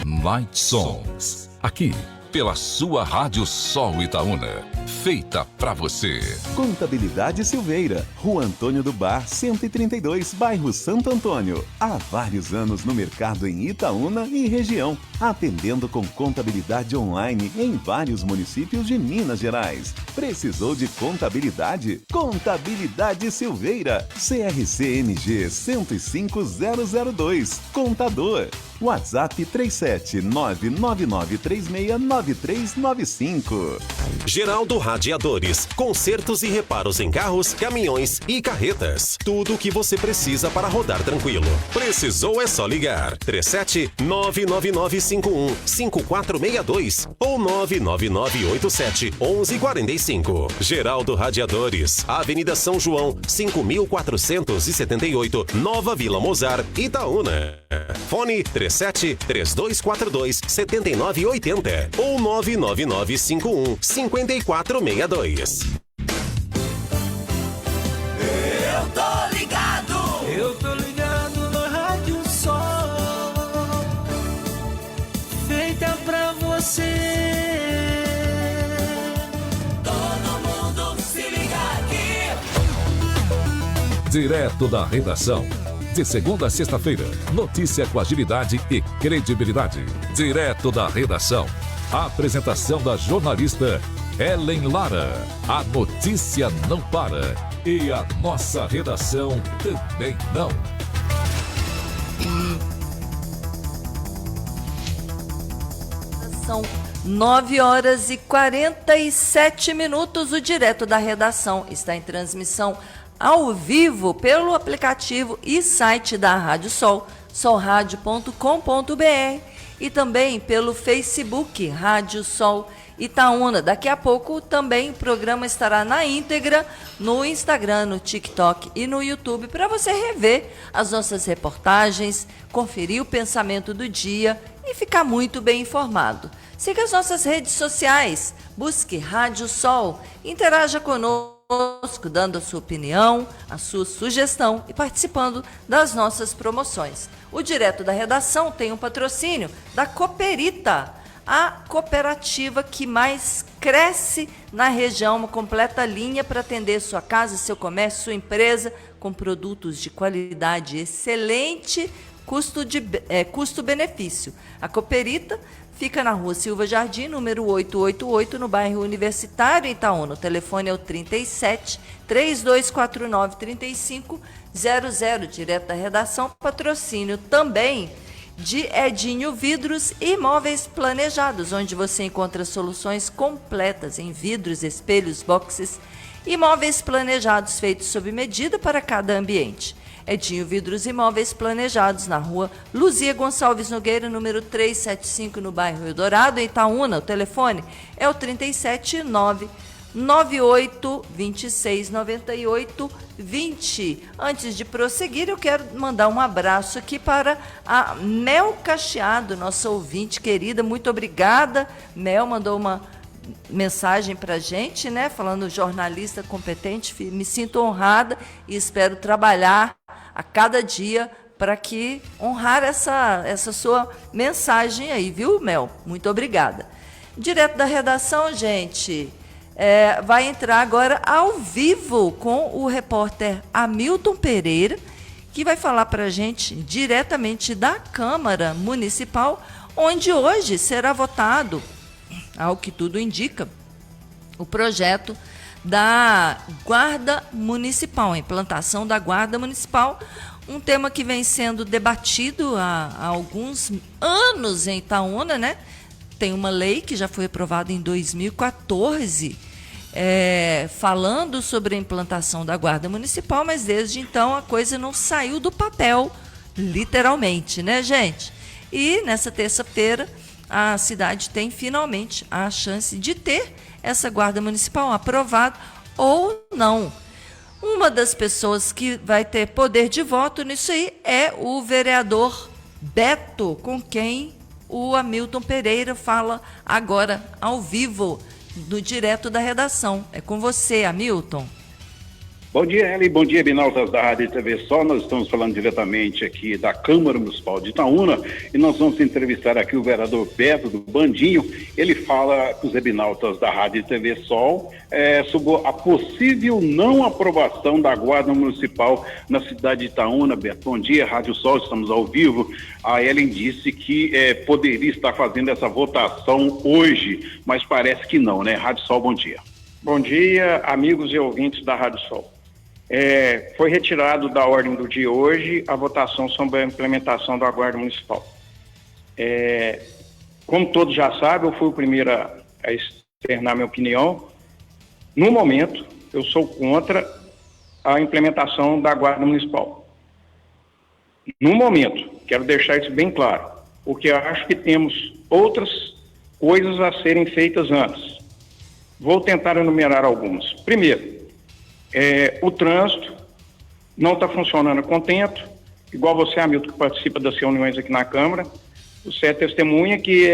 Night Songs, aqui pela sua Rádio Sol Itaúna, feita pra você. Contabilidade Silveira, Rua Antônio do Bar, 132, bairro Santo Antônio. Há vários anos no mercado em Itaúna e região, atendendo com contabilidade online em vários municípios de Minas Gerais. Precisou de contabilidade? Contabilidade Silveira, CRCMG 105002, Contador. WhatsApp 37999369395. Geraldo Radiadores, consertos e reparos em carros, caminhões e carretas. Tudo o que você precisa para rodar tranquilo. Precisou é só ligar. 37-99951-5462 ou 99987-1145. Geraldo Radiadores, Avenida São João, 5478, Nova Vila Mozar, Itaúna. Fone 37-3242-7980 ou 99951-5462. Eu tô ligado na Rádio Sol, feita pra você. Todo mundo se liga aqui. Direto da redação. De segunda a sexta-feira, notícia com agilidade e credibilidade. Direto da redação. A apresentação da jornalista Ellen Lara. A notícia não para. E a nossa redação também não. São 9h47. O Direto da Redação está em transmissão ao vivo pelo aplicativo e site da Rádio Sol, solradio.com.br, e também pelo Facebook Rádio Sol Itaúna. Daqui a pouco também o programa estará na íntegra no Instagram, no TikTok e no YouTube para você rever as nossas reportagens, conferir o pensamento do dia e ficar muito bem informado. Siga as nossas redes sociais, busque Rádio Sol, interaja conosco, dando a sua opinião, a sua sugestão e participando das nossas promoções. O Direto da Redação tem um patrocínio da Cooperita, a cooperativa que mais cresce na região, uma completa linha para atender sua casa, seu comércio, sua empresa, com produtos de qualidade excelente, custo-benefício. A Cooperita fica na Rua Silva Jardim, número 888, no bairro Universitário, em Itaúna. O telefone é o 37-3249-3500, direto da redação. Patrocínio também de Edinho Vidros e Móveis Planejados, onde você encontra soluções completas em vidros, espelhos, boxes e móveis planejados feitos sob medida para cada ambiente. Edinho Vidros e Móveis Planejados, na Rua Luzia Gonçalves Nogueira, número 375, no bairro Eldorado, em Itaúna. O telefone é o 379-9826-9820. Antes de prosseguir, eu quero mandar um abraço aqui para a Mel Cacheado, nossa ouvinte querida. Muito obrigada. Mel mandou uma mensagem para a gente, né? Falando jornalista competente, me sinto honrada e espero trabalhar a cada dia para que honrar essa sua mensagem aí, viu, Mel? Muito obrigada. Direto da redação, gente, vai entrar agora ao vivo com o repórter Hamilton Pereira, que vai falar para a gente diretamente da Câmara Municipal, onde hoje será votado, ao que tudo indica, o projeto da Guarda Municipal, a implantação da Guarda Municipal, um tema que vem sendo debatido há alguns anos em Itaúna, né? Tem uma lei que já foi aprovada em 2014, falando sobre a implantação da Guarda Municipal, mas desde então a coisa não saiu do papel, literalmente, né, gente? E nessa terça-feira a cidade tem finalmente a chance de ter essa guarda municipal, aprovado ou não. Uma das pessoas que vai ter poder de voto nisso aí é o vereador Beto, com quem o Hamilton Pereira fala agora ao vivo, no direto da redação. É com você, Hamilton. Bom dia, Eli. Bom dia, binautas da Rádio e TV Sol. Nós estamos falando diretamente aqui da Câmara Municipal de Itaúna e nós vamos entrevistar aqui o vereador Beto do Bandinho. Ele fala com os binautas da Rádio e TV Sol sobre a possível não aprovação da Guarda Municipal na cidade de Itaúna. Beto, bom dia, Rádio Sol, estamos ao vivo. A Ellen disse que poderia estar fazendo essa votação hoje, mas parece que não, né? Rádio Sol, bom dia. Bom dia, amigos e ouvintes da Rádio Sol. Foi retirado da ordem do dia hoje a votação sobre a implementação da Guarda Municipal. Como todos já sabem, eu fui o primeiro a externar minha opinião. No momento, eu sou contra a implementação da Guarda Municipal. No momento, quero deixar isso bem claro, porque eu acho que temos outras coisas a serem feitas antes. Vou tentar enumerar algumas. Primeiro, o trânsito não está funcionando a contento, igual você, Hamilton, que participa das reuniões aqui na Câmara. Você é testemunha que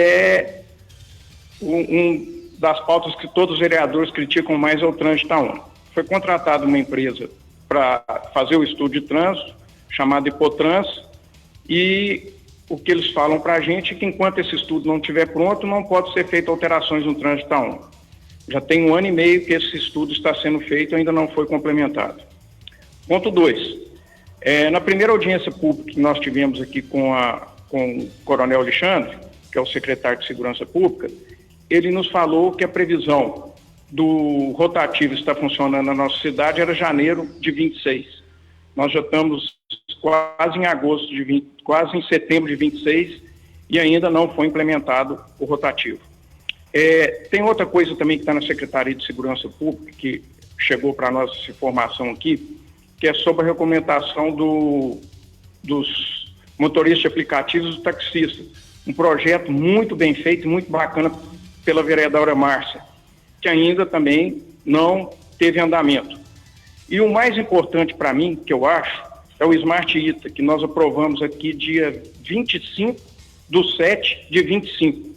um das pautas que todos os vereadores criticam mais é o trânsito de Itaúna. Foi contratada uma empresa para fazer o estudo de trânsito, chamada Hipotrans, e o que eles falam para a gente é que enquanto esse estudo não estiver pronto, não pode ser feita alterações no trânsito de Itaúna. Já tem 1 ano e meio que esse estudo está sendo feito e ainda não foi complementado. Ponto 2. Na primeira audiência pública que nós tivemos aqui com o Coronel Alexandre, que é o secretário de Segurança Pública, ele nos falou que a previsão do rotativo estar funcionando na nossa cidade era janeiro de 26. Nós já estamos quase em setembro de 26 e ainda não foi implementado o rotativo. Tem outra coisa também que está na Secretaria de Segurança Pública, que chegou para nós essa informação aqui, que é sobre a regulamentação dos motoristas de aplicativos e dos taxistas. Um projeto muito bem feito, muito bacana pela vereadora Márcia, que ainda também não teve andamento. E o mais importante para mim, que eu acho, é o Smart ITA, que nós aprovamos aqui dia 25/7/25.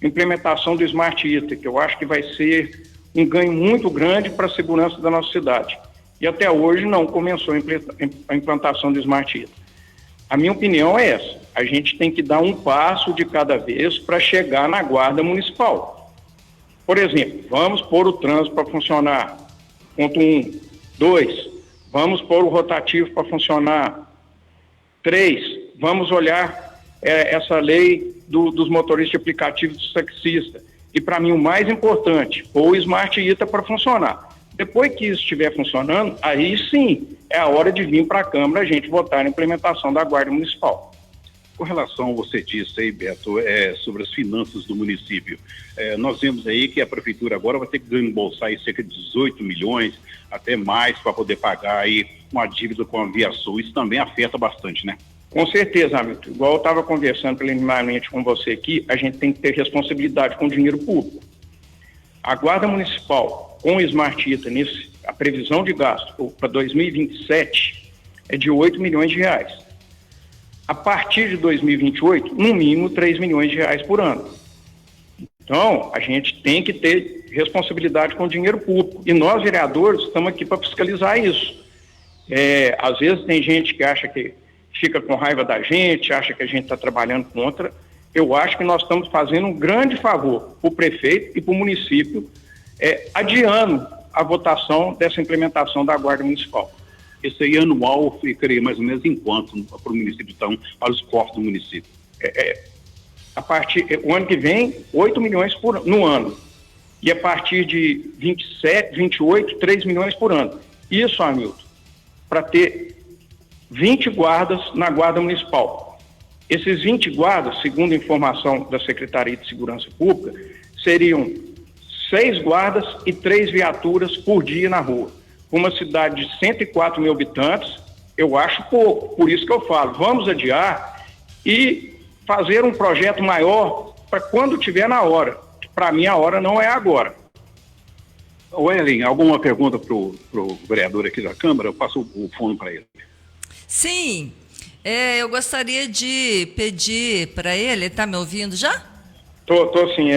Implementação do Smart ITA, que eu acho que vai ser um ganho muito grande para a segurança da nossa cidade. E até hoje não começou a implantação do Smart ITA. A minha opinião é essa: a gente tem que dar um passo de cada vez para chegar na Guarda Municipal. Por exemplo, vamos pôr o trânsito para funcionar. Ponto 1. 2. Vamos pôr o rotativo para funcionar. 3. Vamos olhar essa lei dos motoristas de aplicativos dos taxistas. E para mim o mais importante, pôr o Smart ITA para funcionar. Depois que isso estiver funcionando, aí sim é a hora de vir para a Câmara a gente votar na implementação da Guarda Municipal. Com relação, você disse aí, Beto, sobre as finanças do município, nós vemos aí que a Prefeitura agora vai ter que desembolsar aí cerca de 18 milhões, até mais, para poder pagar aí uma dívida com a Via Sul. Isso também afeta bastante, né? Com certeza, Hamilton. Igual eu estava conversando preliminarmente com você aqui, a gente tem que ter responsabilidade com o dinheiro público. A Guarda Municipal, com o Smart ITA, a previsão de gasto para 2027 é de 8 milhões de reais. A partir de 2028, no mínimo 3 milhões de reais por ano. Então, a gente tem que ter responsabilidade com o dinheiro público. E nós, vereadores, estamos aqui para fiscalizar isso. Às vezes tem gente que acha que fica com raiva da gente, acha que a gente está trabalhando contra. Eu acho que nós estamos fazendo um grande favor para o prefeito e para o município, adiando a votação dessa implementação da Guarda Municipal. Esse aí anual ficaria mais ou menos em quanto para o município, então, para os cortes do município? O ano que vem, 8 milhões no ano. E a partir de 27, 28, 3 milhões por ano. Isso, Hamilton, para ter 20 guardas na Guarda Municipal. Esses 20 guardas, segundo a informação da Secretaria de Segurança Pública, seriam 6 guardas e 3 viaturas por dia na rua. Uma cidade de 104 mil habitantes, eu acho pouco. Por isso que eu falo, vamos adiar e fazer um projeto maior para quando tiver na hora. Para mim, a hora não é agora. Ellen, alguma pergunta para o vereador aqui da Câmara? Eu passo o fone para ele. Sim, eu gostaria de pedir para ele, está me ouvindo já? Tô sim,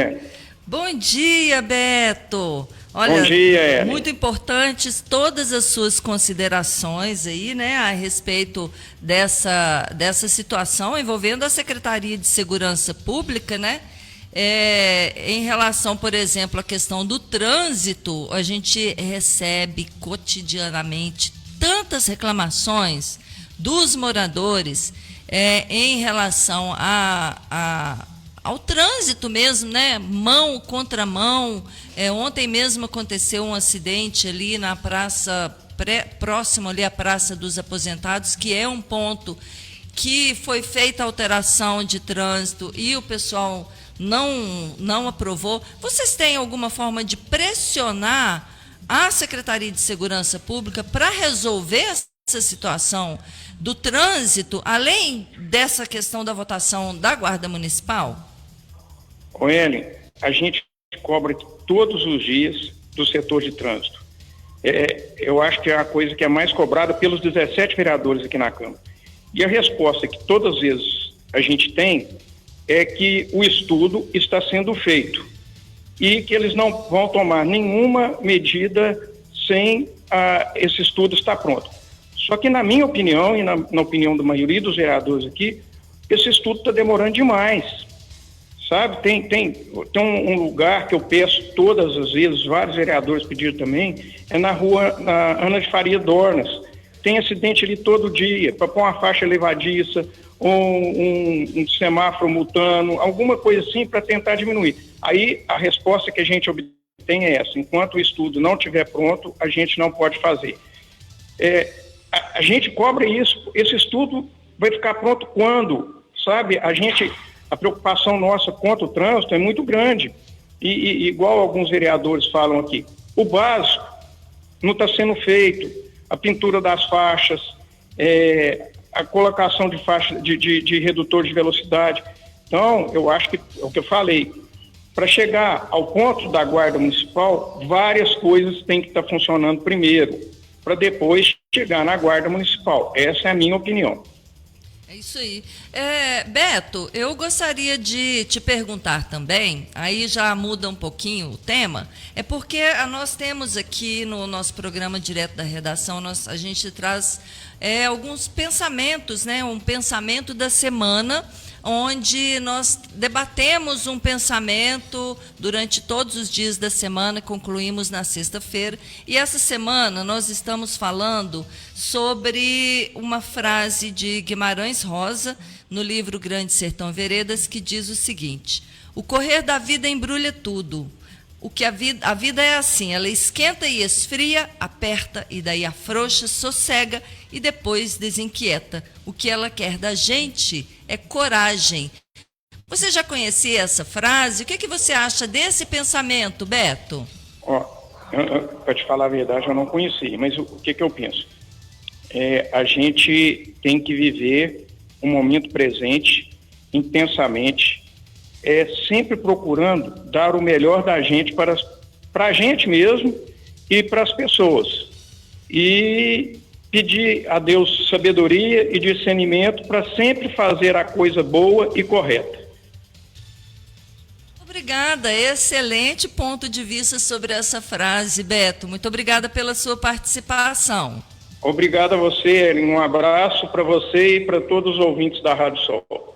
Bom dia, Beto. Olha, bom dia, Ellen. Muito importantes todas as suas considerações aí, né, a respeito dessa situação envolvendo a Secretaria de Segurança Pública, né? Em relação, por exemplo, à questão do trânsito, a gente recebe cotidianamente tantas reclamações dos moradores em relação ao trânsito mesmo, né? Mão contra mão. Ontem mesmo aconteceu um acidente ali na praça, próximo ali à Praça dos Aposentados, que é um ponto que foi feita alteração de trânsito e o pessoal não aprovou. Vocês têm alguma forma de pressionar a Secretaria de Segurança Pública para resolver essa situação do trânsito, além dessa questão da votação da Guarda Municipal? Ellen, a gente cobra todos os dias do setor de trânsito. Eu acho que é a coisa que é mais cobrada pelos 17 vereadores aqui na Câmara. E a resposta que todas as vezes a gente tem é que o estudo está sendo feito e que eles não vão tomar nenhuma medida sem esse estudo estar pronto. Só que, na minha opinião e na opinião da maioria dos vereadores aqui, esse estudo está demorando demais, sabe? Tem um lugar que eu peço todas as vezes, vários vereadores pediram também, é na rua Ana de Faria Dornas. Tem acidente ali todo dia, para pôr uma faixa levadiça, um semáforo multando, alguma coisa assim para tentar diminuir. Aí a resposta que a gente obtém é essa: enquanto o estudo não estiver pronto, a gente não pode fazer. A gente cobra isso, esse estudo vai ficar pronto quando, sabe? A preocupação nossa contra o trânsito é muito grande. E igual alguns vereadores falam aqui, o básico não está sendo feito, a pintura das faixas, a colocação de faixa de redutor de velocidade. Então, eu acho que é o que eu falei. Para chegar ao ponto da Guarda Municipal, várias coisas têm que estar funcionando primeiro, para depois chegar na Guarda Municipal. Essa é a minha opinião. É isso aí. Beto, eu gostaria de te perguntar também, aí já muda um pouquinho o tema, porque nós temos aqui no nosso programa Direto da Redação, a gente traz alguns pensamentos, né? Um pensamento da semana, onde nós debatemos um pensamento durante todos os dias da semana, concluímos na sexta-feira, e essa semana nós estamos falando sobre uma frase de Guimarães Rosa, no livro Grande Sertão Veredas, que diz o seguinte: o correr da vida embrulha tudo. A vida é assim, ela esquenta e esfria, aperta e daí afrouxa, sossega e depois desinquieta. O que ela quer da gente é coragem. Você já conhecia essa frase? O que você acha desse pensamento, Beto? Para te falar a verdade, eu não conheci, mas o que eu penso? A gente tem que viver o momento presente intensamente, sempre procurando dar o melhor da gente para a gente mesmo e para as pessoas. E pedir a Deus sabedoria e discernimento para sempre fazer a coisa boa e correta. Obrigada, excelente ponto de vista sobre essa frase, Beto. Muito obrigada pela sua participação. Obrigado a você, Ellen. Um abraço para você e para todos os ouvintes da Rádio Sol.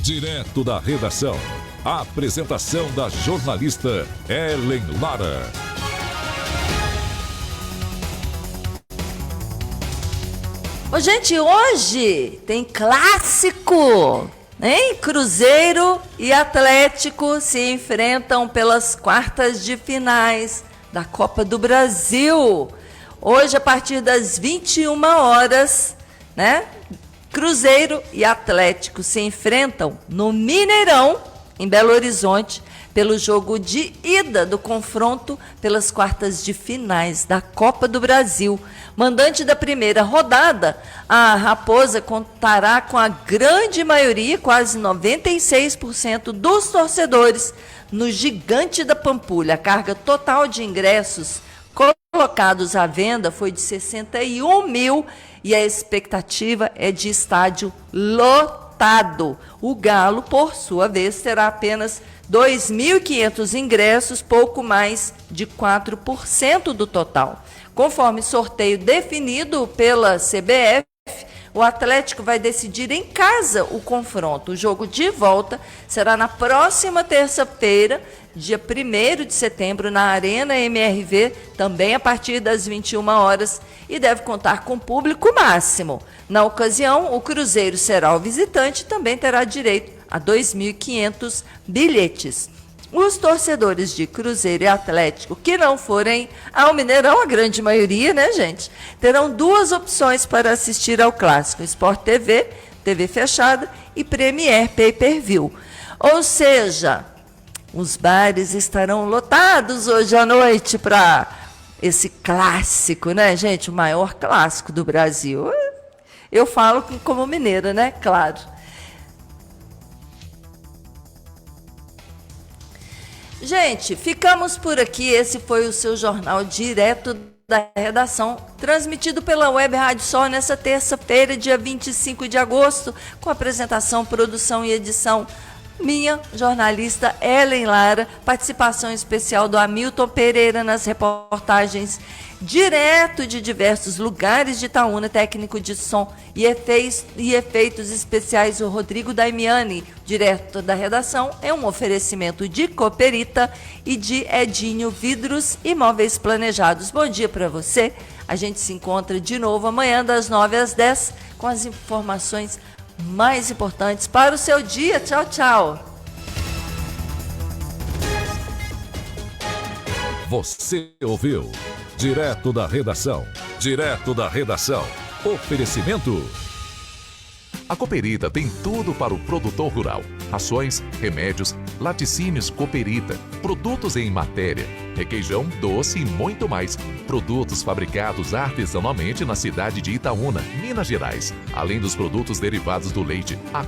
Direto da Redação. A apresentação da jornalista Ellen Lara. Gente, hoje tem clássico, hein? Cruzeiro e Atlético se enfrentam pelas quartas de finais da Copa do Brasil. Hoje, a partir das 21 horas, né? Cruzeiro e Atlético se enfrentam no Mineirão, em Belo Horizonte, pelo jogo de ida do confronto pelas quartas de finais da Copa do Brasil. Mandante da primeira rodada, a Raposa contará com a grande maioria, quase 96% dos torcedores, no Gigante da Pampulha. A carga total de ingressos colocados à venda foi de 61 mil e a expectativa é de estádio lotado. O Galo, por sua vez, terá apenas 2.500 ingressos, pouco mais de 4% do total. Conforme sorteio definido pela CBF, o Atlético vai decidir em casa o confronto. O jogo de volta será na próxima terça-feira, dia 1º de setembro, na Arena MRV, também a partir das 21 horas, e deve contar com público máximo. Na ocasião, o Cruzeiro será o visitante e também terá direito a 2.500 bilhetes. Os torcedores de Cruzeiro e Atlético que não forem ao Mineirão, a grande maioria, né, gente, terão duas opções para assistir ao clássico: Sport TV, TV fechada, e Premier Pay-Per-View. Ou seja, os bares estarão lotados hoje à noite para esse clássico, né, gente? O maior clássico do Brasil. Eu falo como mineira, né? Claro. Gente, ficamos por aqui. Esse foi o seu Jornal Direto da Redação, transmitido pela Web Rádio Sol nessa terça-feira, dia 25 de agosto, com apresentação, produção e edição minha, jornalista Ellen Lara, participação especial do Hamilton Pereira nas reportagens, direto de diversos lugares de Itaúna, técnico de som e efeitos especiais, o Rodrigo Daimiani. Direto da redação é um oferecimento de Cooperita e de Edinho Vidros e Móveis Planejados. Bom dia para você. A gente se encontra de novo amanhã das 9 às 10 com as informações mais importantes para o seu dia. Tchau, tchau. Você ouviu Direto da Redação. Direto da Redação. Oferecimento. A Cooperita tem tudo para o produtor rural. Rações, remédios, laticínios Cooperita, produtos em matéria, requeijão, doce e muito mais. Produtos fabricados artesanalmente na cidade de Itaúna, Minas Gerais. Além dos produtos derivados do leite, a